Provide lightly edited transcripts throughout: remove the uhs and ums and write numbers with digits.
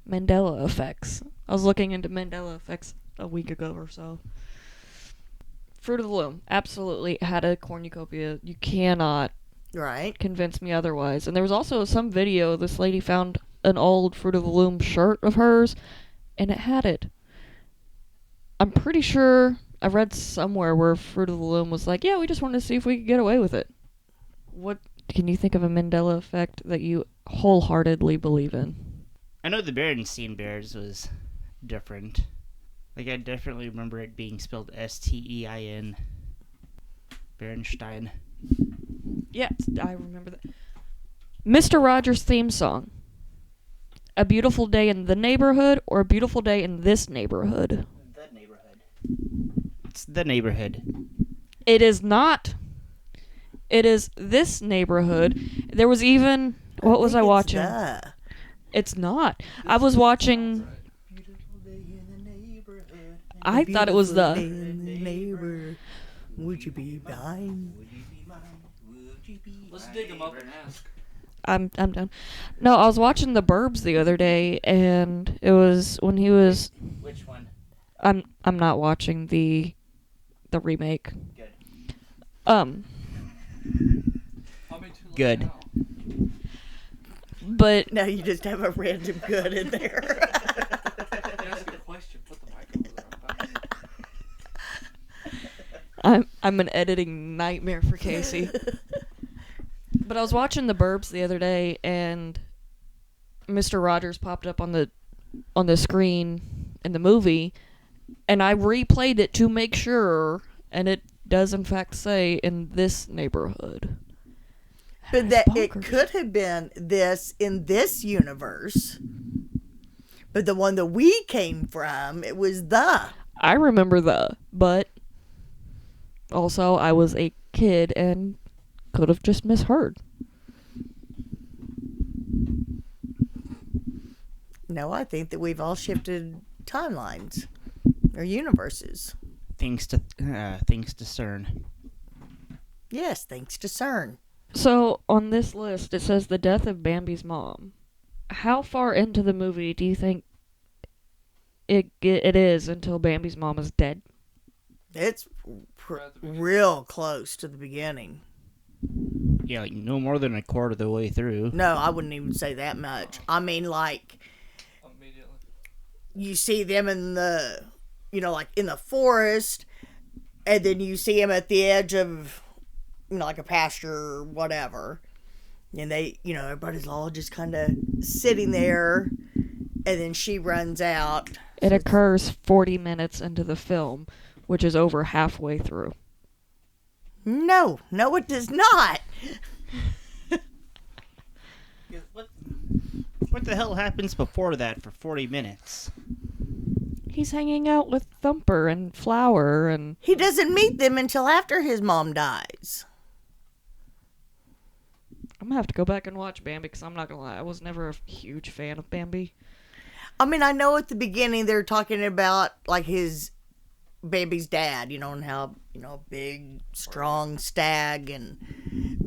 Mandela effects. I was looking into Mandela effects a week ago or so. Fruit of the Loom absolutely had a cornucopia. You cannot convince me otherwise. And there was also some video, this lady found an old Fruit of the Loom shirt of hers, and it had it. I'm pretty sure I read somewhere where Fruit of the Loom was like, yeah, we just wanted to see if we could get away with it. What can you think of a Mandela effect that you wholeheartedly believe in? I know the Berenstein Bears was different. Like, I definitely remember it being spelled Stein. Berenstein. Yeah, I remember that. Mr. Rogers' theme song. A Beautiful Day in the Neighborhood or A Beautiful Day in This Neighborhood? The neighborhood. It's the neighborhood. It is not. It is This Neighborhood. There was even... What was I watching? It's not. I was watching... I thought it was the... Would you be mine? Let's dig him up and ask. I'm done. No, I was watching The Burbs the other day, and it was when he was... Which one? I'm not watching the remake. Good. Good. But... Now you just have a random good in there. Ask a question. Put the mic over there. I'm an editing nightmare for Casey. But I was watching The Burbs the other day, and Mr. Rogers popped up on the screen in the movie, and I replayed it to make sure, and it does in fact say in this neighborhood. But that it could have been this in this universe. But the one that we came from, it was the. I remember but also I was a kid and could have just misheard. No, I think that we've all shifted timelines or universes. Thanks to CERN. Yes, thanks to CERN. So on this list it says the death of Bambi's mom. How far into the movie do you think it is until Bambi's mom is dead? It's real close to the beginning. Yeah, like no more than a quarter of the way through. No, I wouldn't even say that much. I mean, like, Immediately. you see them in the, like in the forest, and then you see them at the edge of, like a pasture or whatever. And they, everybody's all just kind of sitting there, and then she runs out. It occurs 40 minutes into the film, which is over halfway through. No, it does not. What the hell happens before that for 40 minutes? He's hanging out with Thumper and Flower and... He doesn't meet them until after his mom dies. I'm gonna have to go back and watch Bambi, because I'm not gonna lie, I was never a huge fan of Bambi. I mean, I know at the beginning they're talking about, like, his Bambi's dad, and how, big, strong stag, and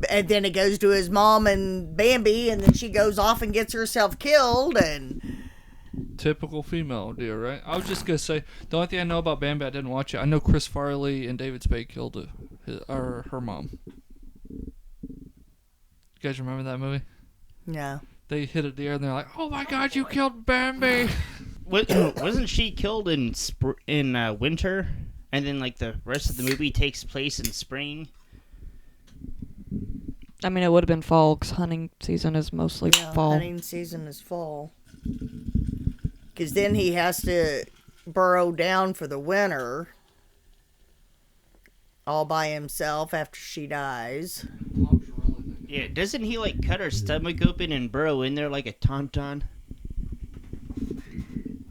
then it goes to his mom and Bambi, and then she goes off and gets herself killed, and... Typical female deal, right? I was just gonna say, the only thing I know about Bambi, I didn't watch it. I know Chris Farley and David Spade killed her mom. You guys remember that movie? Yeah. They hit a deer and they're like, "Oh my God, you killed Bambi!" Wasn't she killed in winter, and then like the rest of the movie takes place in spring? I mean, it would have been fall, because hunting season is mostly fall. Hunting season is fall. Because then he has to burrow down for the winter all by himself after she dies. Yeah, doesn't he like cut her stomach open and burrow in there like a tauntaun?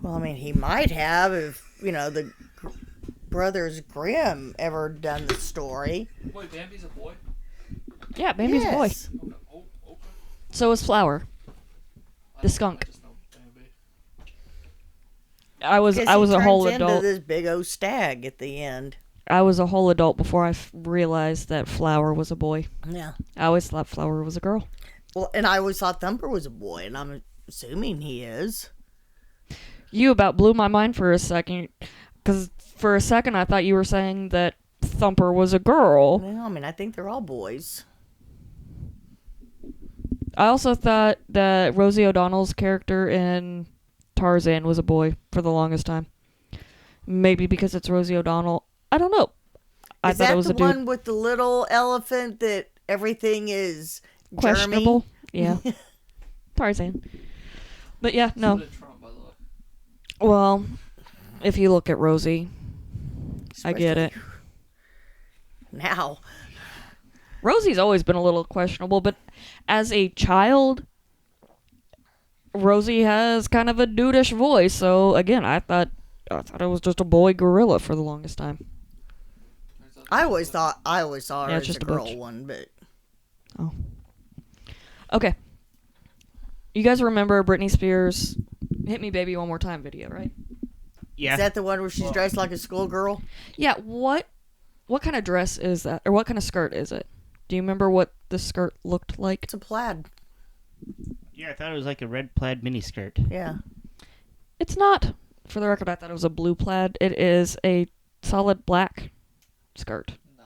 Well, I mean, he might have if, the Brothers Grimm ever done the story. Wait, Bambi's a boy? Yeah, Bambi's a boy. Yes. Oh, okay. So is Flower, the skunk. I just know Bambi. I was a whole He turns into adult. this big old stag at the end. I was a whole adult before I realized that Flower was a boy. Yeah. I always thought Flower was a girl. Well, and I always thought Thumper was a boy, and I'm assuming he is. You about blew my mind for a second, because for a second I thought you were saying that Thumper was a girl. Well, I mean, I think they're all boys. I also thought that Rosie O'Donnell's character in Tarzan was a boy for the longest time. Maybe because it's Rosie O'Donnell. I don't know. I thought it was a dude. Is that the one with the little elephant that everything is Questionable? Yeah. Tarzan. But yeah, no. Trump, by the way. Well, if you look at Rosie, I get it. Now. Rosie's always been a little questionable, but as a child, Rosie has kind of a dudeish voice. So again, I thought it was just a boy gorilla for the longest time. I always saw her as just a a girl butch. one, but Oh. Okay. You guys remember Britney Spears' "Hit Me Baby One More Time" video, right? Yeah. is that the one where she's dressed like a schoolgirl? Yeah, what kind of dress is that? Or what kind of skirt is it? Do you remember what the skirt looked like? It's a plaid. Yeah, I thought it was like a red plaid miniskirt. Yeah. It's not. For the record, I thought it was a blue plaid. It is a solid black skirt. No.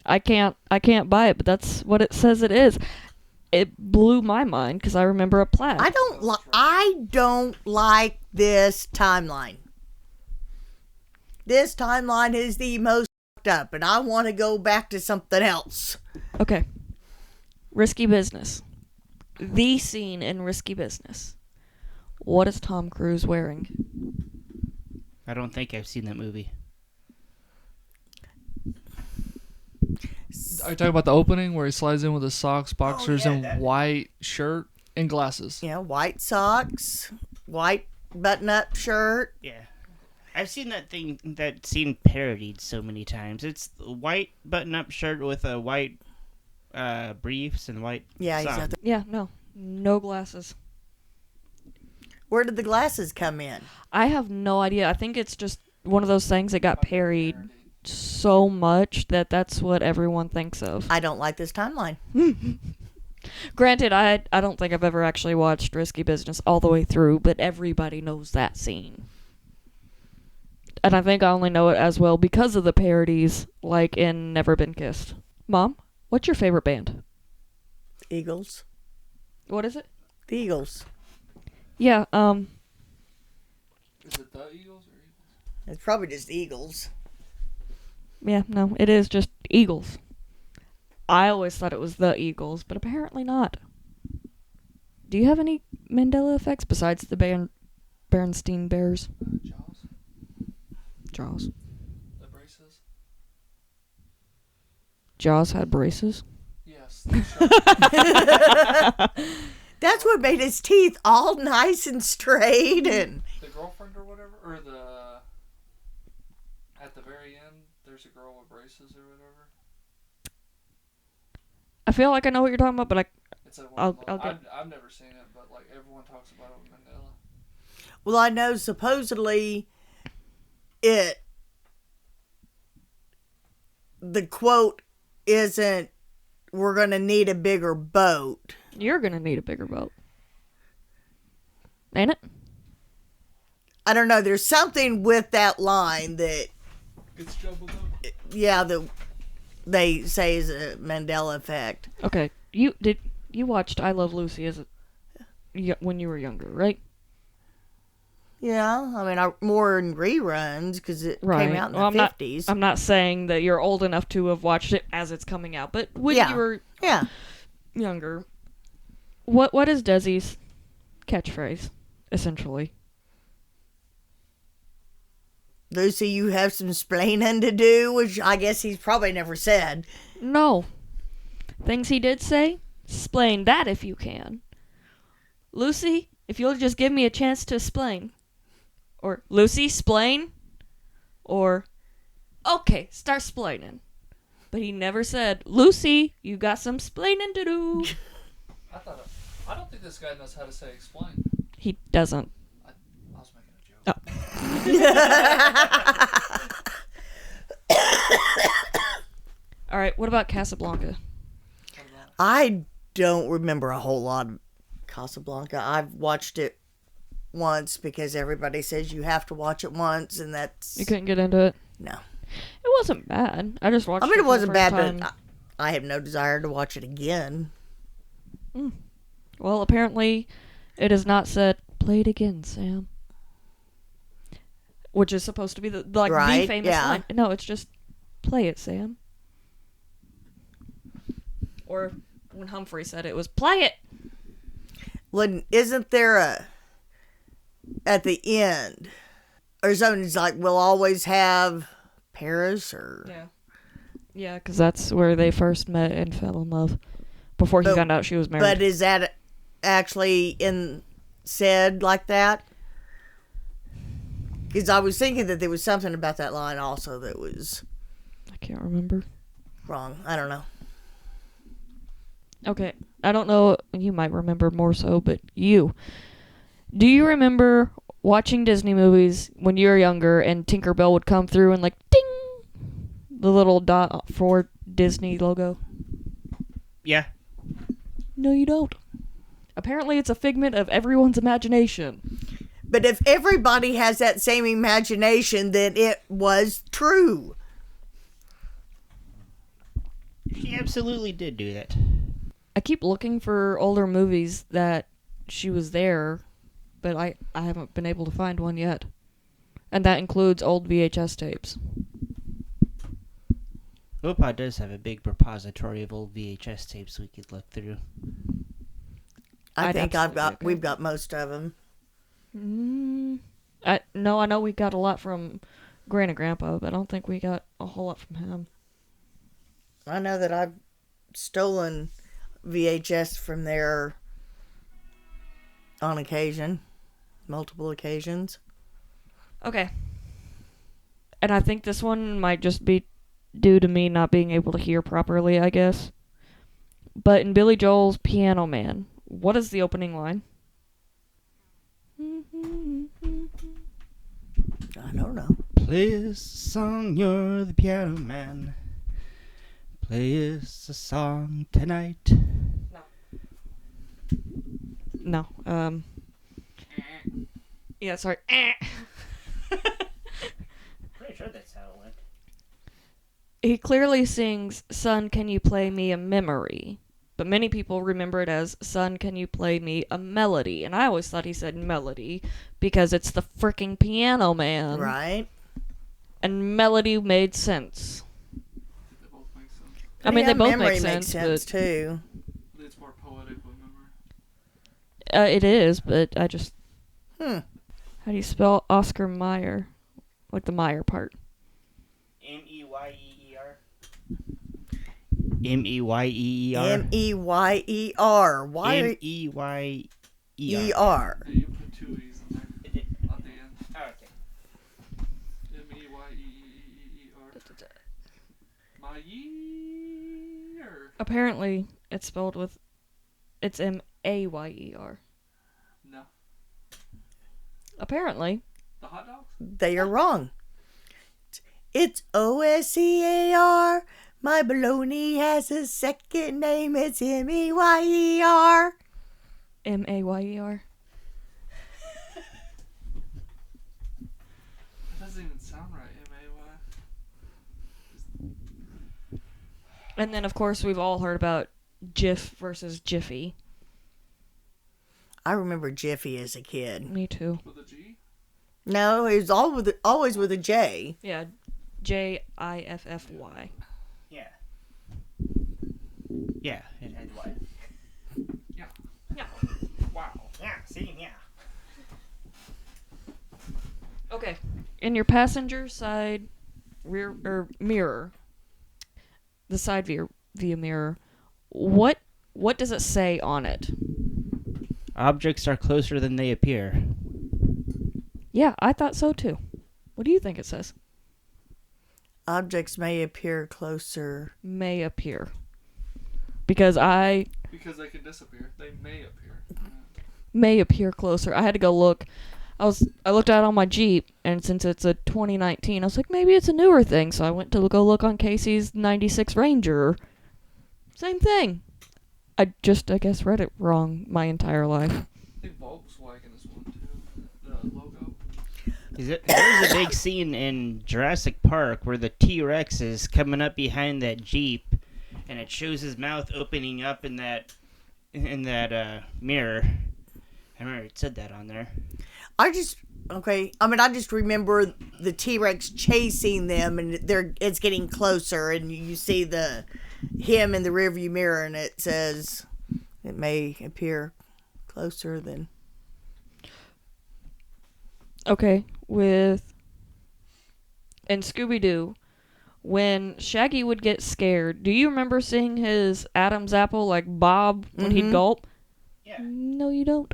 I can't buy it, but that's what it says it is. It blew my mind because I remember a plaid. I don't like this timeline. This timeline is the most fucked up, and I want to go back to something else. Okay. Risky Business. The scene in Risky Business. What is Tom Cruise wearing? I don't think I've seen that movie. Are you talking about the opening where he slides in with his socks, boxers, yeah, and that- white shirt and glasses? You know, white socks, white button-up shirt. Yeah. I've seen that scene parodied so many times. It's a white button-up shirt with a white briefs and white Yeah, he's socks. got the. Yeah, no glasses. Where did the glasses come in? I have no idea. I think it's just one of those things that got parried so much that that's what everyone thinks of. I don't like this timeline. Granted, I don't think I've ever actually watched Risky Business all the way through, but everybody knows that scene. And I think I only know it as well because of the parodies, like in Never Been Kissed. Mom, what's your favorite band? Eagles. What is it? The Eagles. Yeah, Is it the Eagles or Eagles? It's probably just Eagles. yeah, no, it is just Eagles. I always thought it was the Eagles, but apparently not. Do you have any Mandela effects besides the Bernstein Bears? Jaws? Jaws. The braces? Jaws had braces? Yes. That's what made his teeth all nice and straight and. The girlfriend or whatever? Or the... At the very end, there's a girl with braces or whatever? I feel like I know what you're talking about, but It's I'll get... I've never seen it, but like everyone talks about it with Mandela. Well, I know supposedly the quote isn't, "We're going to need a bigger boat." You're gonna need a bigger boat. Ain't it? I don't know. There's something with that line that, It's jumbled up. yeah, that they say is a Mandela effect. Okay. You watched I Love Lucy when you were younger, right? Yeah, I mean, more in reruns because it Right. came out in Well, the 50s. I'm not saying that you're old enough to have watched it as it's coming out, but when Yeah. you were Yeah. younger, what is Desi's catchphrase, essentially? Lucy, you have some splaining to do, which I guess he's probably never said. No. Things he did say? Explain that if you can. Lucy, if you'll just give me a chance to explain. Or, Lucy, splain? Or, okay, start splaining. But he never said, Lucy, you got some splaining to do. I don't think this guy knows how to say explain. He doesn't. I was making a joke. Alright, what about Casablanca? I don't remember a whole lot of Casablanca. I've watched it once because everybody says you have to watch it once, and that's... You couldn't get into it? No. It wasn't bad. I just watched it. I mean, it for the wasn't first bad, time. but I have no desire to watch it again. Well, apparently, it is not said, play it again, Sam. Which is supposed to be the famous line. No, it's just, play it, Sam. Or when Humphrey said it was, play it! Well, isn't there at the end, or something's like, we'll always have Paris, or... Yeah. Yeah, because that's where they first met and fell in love. Before he found out she was married. But is that actually said like that? Because I was thinking that there was something about that line also that was... I can't remember. Wrong. I don't know. Okay. I don't know. You might remember more so, but you. Do you remember watching Disney movies when you were younger and Tinkerbell would come through and like, ding! The little dot for Disney logo? Yeah. No, you don't. Apparently, it's a figment of everyone's imagination. But if everybody has that same imagination, then it was true. She absolutely did do that. I keep looking for older movies that she was there, but I haven't been able to find one yet. And that includes old VHS tapes. Opa does have a big repository of old VHS tapes we could look through. I think we've got most of them. I know we got a lot from Gran and Grandpa, but I don't think we got a whole lot from him. I know that I've stolen VHS from there on occasion. Multiple occasions. Okay. And I think this one might just be due to me not being able to hear properly, I guess. But in Billy Joel's Piano Man, what is the opening line? I don't know. Play us a song, you're the piano man. Play us a song tonight. No. Yeah, sorry. Pretty sure that's how it went. He clearly sings, Son, can you play me a memory? But many people remember it as, Son, can you play me a melody? And I always thought he said melody because it's the freaking Piano Man. Right. And melody made sense. They both make sense. I mean, they both memory make sense, makes sense but too. It's more poetic with memory. It is, but I just... Hmm. How do you spell Oscar Mayer? Like the Meyer part. M-E-Y-E-E-R. M-E-Y-E-E-R. M-E-Y-E-R. Why? M-E-Y-E-R. E-R. Yeah, you put two E's in there It did. at the end. Oh, okay. M-E-Y-E-E-E-R. My year. Apparently, it's spelled with... It's M-A-Y-E-R. No. Apparently. The hot dogs? They are wrong. It's O-S-C-A-R. My baloney has a second name. It's M-E-Y-E-R. M-A-Y-E-R. That doesn't even sound right. M-A-Y. And then, of course, we've all heard about Jif versus Jiffy. I remember Jiffy as a kid. Me too. With a G? No, it was always with a J. Yeah, J-I-F-F-Y. Yeah. Yeah, it had Y. Yeah. Yeah. Wow. Yeah, see, yeah. Okay. In your passenger side rear or mirror, the side view mirror, what does it say on it? Objects are closer than they appear. Yeah, I thought so too. What do you think it says? Objects may appear closer. May appear. Because Because they can disappear. They may appear. may appear closer. I had to go look. I looked out on my Jeep, and since it's a 2019, I was like, maybe it's a newer thing. So I went to go look on Casey's 96 Ranger. Same thing. I guess, read it wrong my entire life. I think Volkswagen is one too. There's a big scene in Jurassic Park where the T-Rex is coming up behind that Jeep, and it shows his mouth opening up in that mirror. I remember it said that on there. I just remember the T-Rex chasing them, and it's getting closer, and you see him in the rearview mirror, and it says it may appear closer than. Okay, in Scooby-Doo, when Shaggy would get scared, do you remember seeing his Adam's apple like Bob when he'd gulp? Yeah. No, you don't.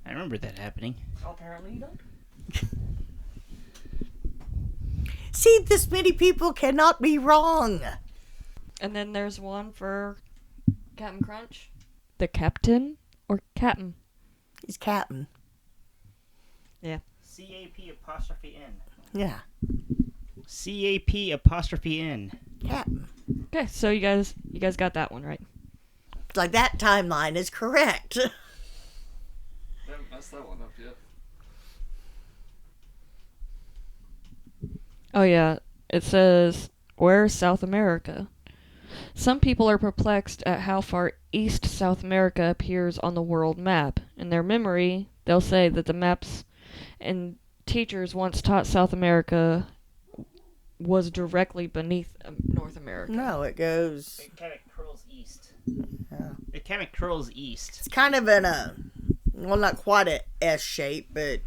I remember that happening. Apparently you don't. See, this many people cannot be wrong. And then there's one for Captain Crunch. The Captain or Captain? He's Captain. Yeah. C-A-P''N. Yeah. C-A-P''N. Captain. Okay, so you guys got that one right. Like, that timeline is correct. Haven't messed that one up yet. Oh yeah, it says, where's South America? Some people are perplexed at how far east South America appears on the world map. In their memory, they'll say that the maps and teachers once taught South America was directly beneath North America. No, it goes. It kind of curls east. Yeah. It kind of curls east. It's kind of in not quite a S shape, but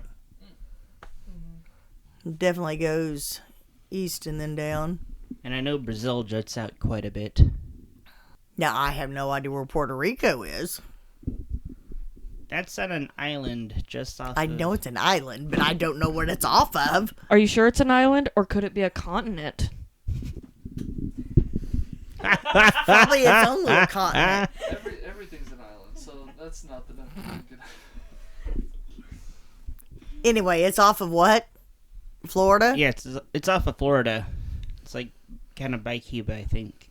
definitely goes east and then down. And I know Brazil juts out quite a bit. Now, I have no idea where Puerto Rico is. That's on an island just off I know it's an island, but I don't know what it's off of. Are you sure it's an island, or could it be a continent? Probably its own little continent. Everything's an island, so that's not the definition. Anyway, it's off of what? Florida? Yeah, it's off of Florida. It's like kind of by Cuba, I think.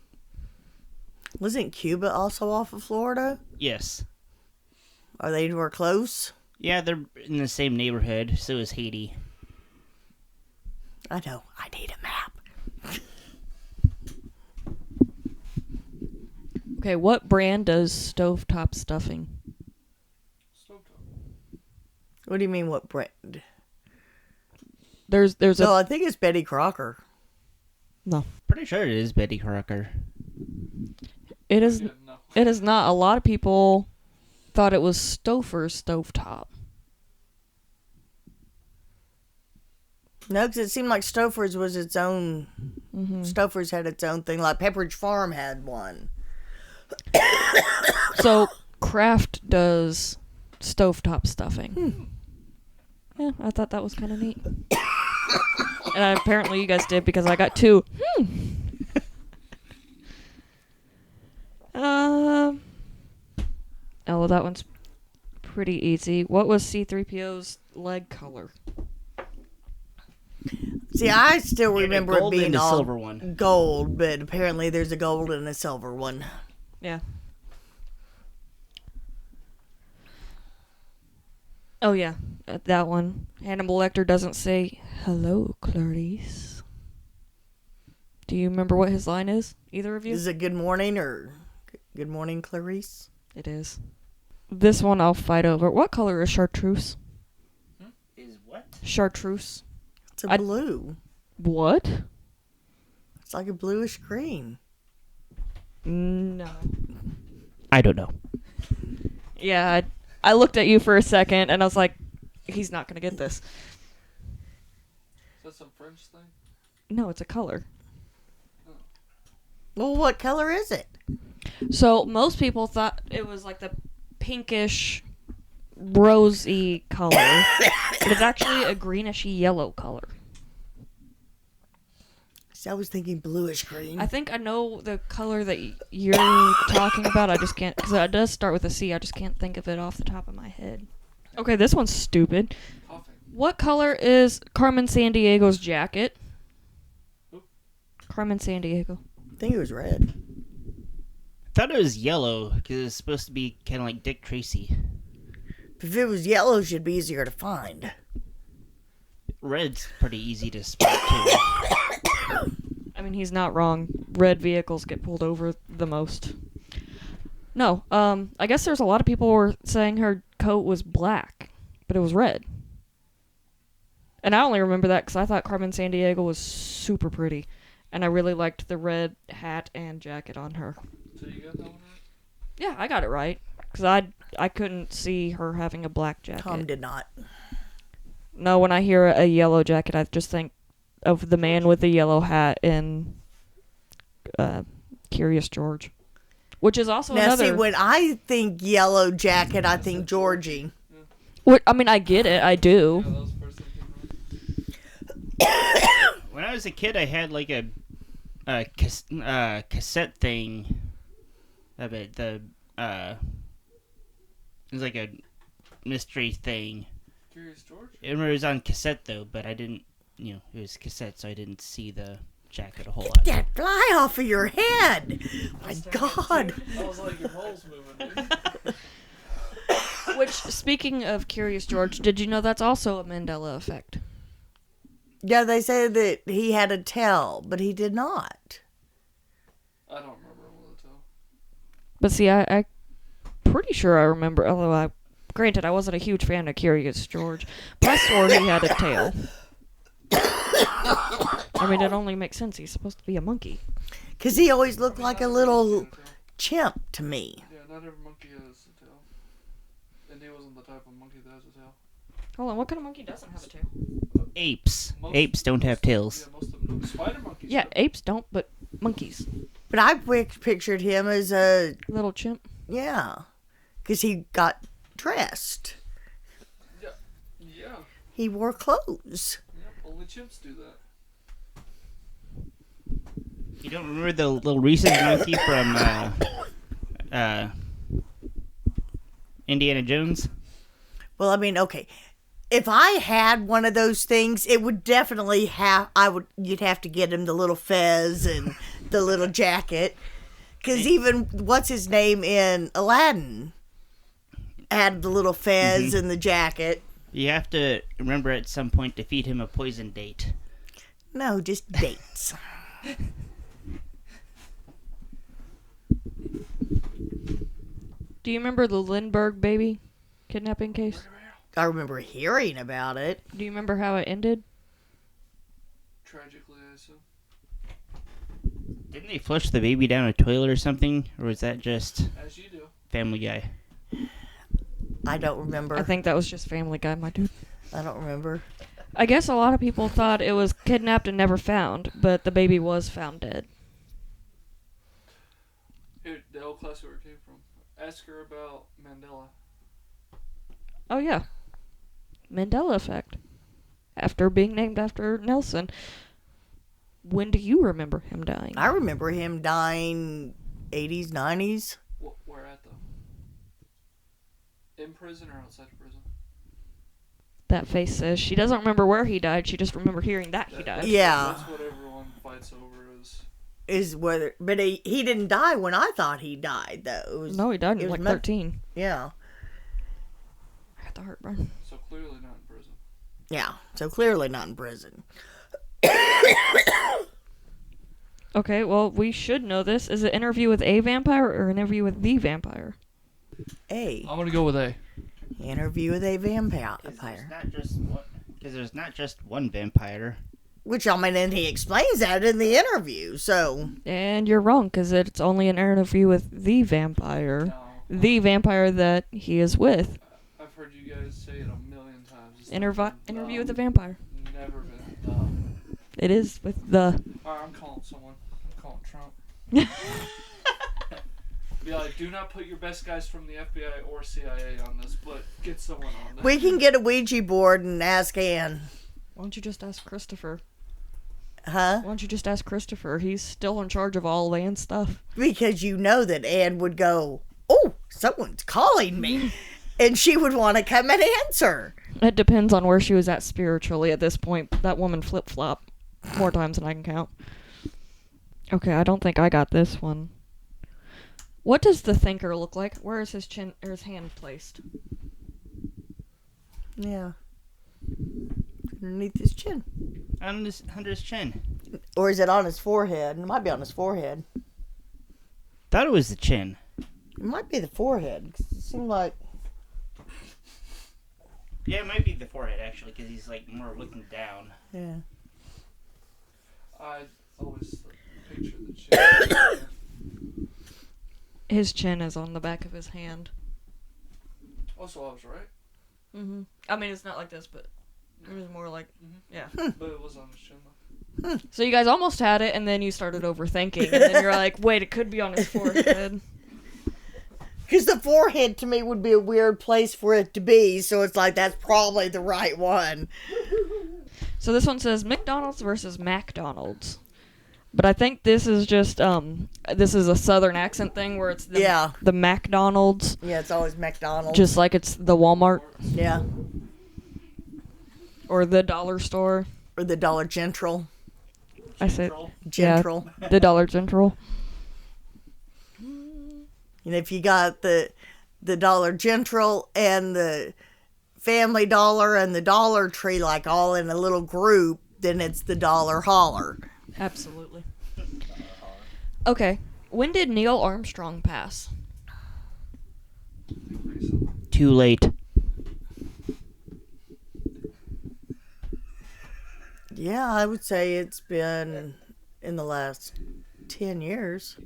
Wasn't Cuba also off of Florida? Yes. Are they anywhere close? Yeah, they're in the same neighborhood. So is Haiti. I know. I need a map. Okay, what brand does stovetop stuffing? What do you mean, what brand? There's No, I think it's Betty Crocker. No. Pretty sure it is Betty Crocker. It is not. A lot of people thought it was Stouffer's stovetop. No, because it seemed like Stouffer's was its own. Mm-hmm. Stouffer's had its own thing. Like Pepperidge Farm had one. So Kraft does stovetop stuffing. Yeah, I thought that was kind of neat. And apparently you guys did, because I got 2. Oh, well, that one's pretty easy. What was C-3PO's leg color? See, I still Yeah, remember gold it being and a all silver one. gold, but apparently there's a gold and a silver one. Yeah. Oh, yeah. That one. Hannibal Lecter doesn't say, "Hello, Clarice." Do you remember what his line is? Either of you? Is it good morning or good morning, Clarice? It is. This one I'll fight over. What color is chartreuse? Is what? Chartreuse. It's a blue. What? It's like a bluish green. No. I don't know. Yeah, I looked at you for a second, and I was like, he's not going to get this. Is that some French thing? No, it's a color. Well, what color is it? So most people thought it was like the pinkish, rosy color. But it's actually a greenish yellow color. See, I was thinking bluish green. I think I know the color that you're talking about. I just can't, because it does start with a C. I just can't think of it off the top of my head. Okay, this one's stupid. Coffee. What color is Carmen Sandiego's jacket? Who? Carmen Sandiego. I think it was red. I thought it was yellow because it's supposed to be kind of like Dick Tracy. If it was yellow, it should be easier to find. Red's pretty easy to spot too. I mean, he's not wrong. Red vehicles get pulled over the most. No, I guess there's a lot of people who were saying her coat was black, but it was red. And I only remember that because I thought Carmen Sandiego was super pretty. And I really liked the red hat and jacket on her. So you got that one right? Yeah, I got it right. Because I couldn't see her having a black jacket. Tom did not. No, when I hear a yellow jacket, I just think of the man with the yellow hat in Curious George. Which is also now, another... see, when I think yellow jacket, I think Georgie. What, I mean, I get it. I do. Yeah, that was the first thing that came to When I was a kid, I had like a cassette thing of it. It was like a mystery thing. Curious George? I remember it was on cassette though, but I didn't. It was cassette, so I didn't see the jacket a whole lot. That fly off of your head. My God. I was like, your hole's moving, dude. Which, speaking of Curious George, did you know that's also a Mandela effect? Yeah, they said that he had a tail, but he did not. I don't remember all the time. But see, I pretty sure I remember, although granted, I wasn't a huge fan of Curious George, but I swore he had a tail. I mean, it only makes sense. He's supposed to be a monkey. Because he always looked like a little chimp to me. Yeah, not every monkey has a tail. And he wasn't the type of monkey that has a tail. Hold on, what kind of monkey doesn't have a tail? Apes. Apes don't have tails. Yeah, most of them do. Spider monkeys. Yeah, do. apes don't, but monkeys. But I pictured him as a, Little chimp. yeah, because he got dressed. Yeah. He wore clothes. Yep, only chimps do that. You don't remember the little rhesus monkey from Indiana Jones? Well, I mean, okay. If I had one of those things, it would definitely you'd have to get him the little fez and the little jacket. Because even, what's his name in Aladdin had the little fez and the jacket. You have to remember at some point to feed him a poison date. No, just dates. Do you remember the Lindbergh baby kidnapping case? I remember hearing about it. Do you remember how it ended? Tragically, I assume. Didn't they flush the baby down a toilet or something? Or was that just As you do. Family Guy? I don't remember. I think that was just Family Guy, my dude. I don't remember. I guess a lot of people thought it was kidnapped and never found, but the baby was found dead. Here, the old class where it came from. Ask her about Mandela. Oh, yeah. Mandela effect. After being named after Nelson. When do you remember him dying? I remember him dying 80s, 90s. Where at, though? In prison or outside of prison? That face says she doesn't remember where he died, she just remembered hearing that he died. Yeah. That's what everyone fights over Is whether, but he didn't die when I thought he died, though. No, he died in like 13. Yeah. I got the heartburn. So clearly not in prison. Yeah, so clearly not in prison. Okay, well, we should know this. Is it Interview with a Vampire or Interview with the Vampire? A. I'm gonna go with A. Interview with a vampire. Because there's not just one vampire. Which, I mean, and he explains that in the interview, so... And you're wrong, because it's only an interview with the vampire. No. The vampire that he is with. I've heard you guys say it a million times. It's Interview with the vampire. Never been. It is with the... Alright, I'm calling someone. I'm calling Trump. Be like, do not put your best guys from the FBI or CIA on this, but get someone on this. We can get a Ouija board and ask Ann. Why don't you just ask Christopher? Huh? Why don't you just ask Christopher? He's still in charge of all land stuff. Because you know that Ann would go, oh, someone's calling me. And she would want to come and answer. It depends on where she was at spiritually at this point. That woman flip-flop more times than I can count. Okay, I don't think I got this one. What does the thinker look like? Where is his chin or his hand placed? Yeah. underneath his chin. Under his chin. Or is it on his forehead? It might be on his forehead. Thought it was the chin. It might be the forehead. 'Cause it seemed like... Yeah, it might be the forehead, actually, because he's, like, more looking down. Yeah. I always picture the chin. His chin is on the back of his hand. Also, I was right. Mm-hmm. I mean, it's not like this, but it was more like, yeah. But it was on his chin, though. So you guys almost had it, and then you started overthinking, and then you're like, wait, it could be on his forehead. Because the forehead, to me, would be a weird place for it to be, so it's like, that's probably the right one. So this one says McDonald's versus MacDonald's. But I think this is just, this is a southern accent thing where it's the McDonald's. Yeah, it's always McDonald's. Just like it's the Walmart. Yeah. Or the dollar store. Or the Dollar General. I said, General. yeah, the Dollar General. And if you got the Dollar General and the Family Dollar and the Dollar Tree, like all in a little group, then it's the Dollar Holler. Absolutely. Okay. When did Neil Armstrong pass? Too late. Yeah, I would say it's been in the last 10 years.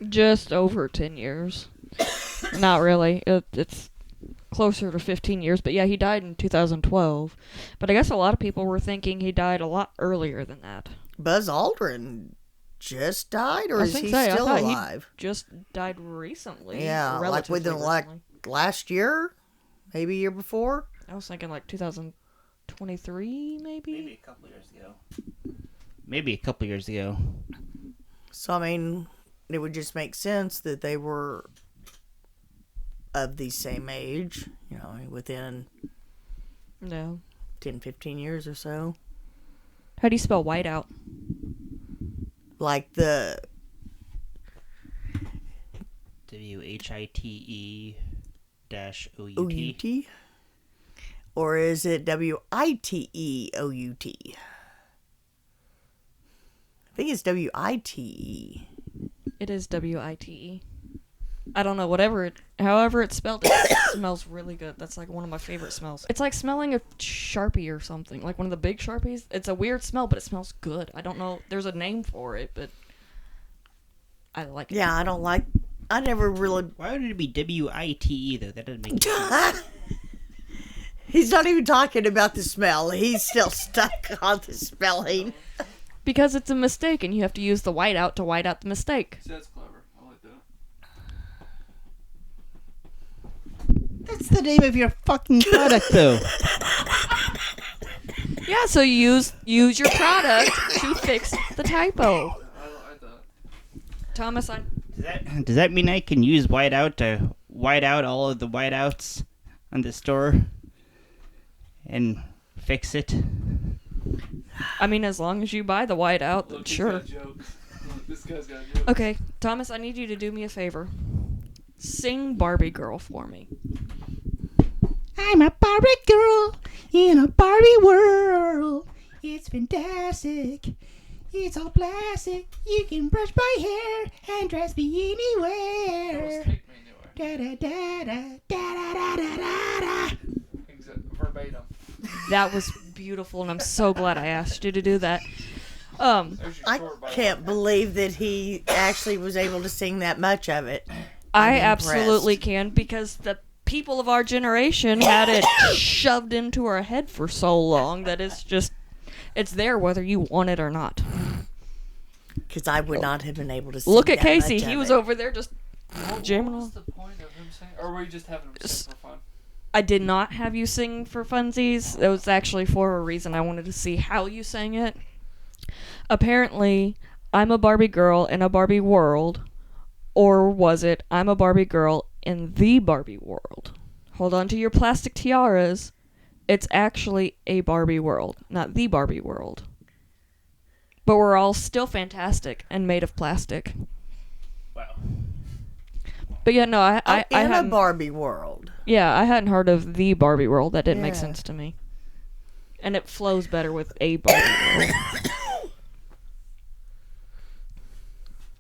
Just over 10 years. Not really. It's closer to 15 years. But yeah, he died in 2012. But I guess a lot of people were thinking he died a lot earlier than that. Buzz Aldrin just died, or is he still alive? He just died recently. Yeah, like within last year? Maybe year before? I was thinking like 2023, maybe? Maybe a couple years ago. So, I mean, it would just make sense that they were of the same age, you know, within 10, 15 years or so. How do you spell whiteout? Like the... WHITE-OUT? Or is it WITEOUT? I think it's WITE. It is WITE. I don't know, however it's spelled, it smells really good. That's like one of my favorite smells. It's like smelling a Sharpie or something, like one of the big Sharpies. It's a weird smell, but it smells good. I don't know, there's a name for it, but I like it. Yeah, I never really... Why would it be WITE though? That doesn't make sense. He's not even talking about the smell. He's still stuck on the spelling. Because it's a mistake, and you have to use the whiteout to white out the mistake. See, that's clever. I like that. That's the name of your fucking product, though. Yeah, so you use your product to fix the typo. I like that. Thomas, Does that mean I can use whiteout to white out all of the whiteouts on the store and fix it? I mean, as long as you buy the whiteout, then sure. This guy's got jokes. Okay, Thomas, I need you to do me a favor. Sing Barbie Girl for me. I'm a Barbie girl in a Barbie world. It's fantastic. It's all plastic. You can brush my hair and dress me anywhere. Take me anywhere. Da da da da da da da da. Verbatim. That was beautiful, and I'm so glad I asked you to do that. I can't believe that he actually was able to sing that much of it. I absolutely can, because the people of our generation had it shoved into our head for so long that it's there whether you want it or not. Because I would not have been able to sing Look at that Casey. much He of was it. over there just jamming What on. was the point of him singing? Or were you just having him sing for fun? I did not have you sing for funsies. It was actually for a reason. I wanted to see how you sang it. Apparently, I'm a Barbie girl in a Barbie world. Or was it, I'm a Barbie girl in the Barbie world? Hold on to your plastic tiaras. It's actually a Barbie world, not the Barbie world. But we're all still fantastic and made of plastic. Wow. But yeah, no, I in a hadn't... Barbie world. Yeah, I hadn't heard of the Barbie world. That didn't make Yeah. sense to me. And it flows better with a Barbie girl.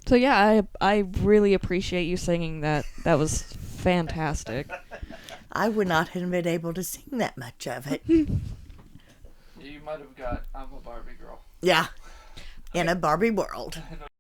So yeah, I really appreciate you singing that. That was fantastic. I would not have been able to sing that much of it. You might have got I'm a Barbie girl. Yeah. In a Barbie world.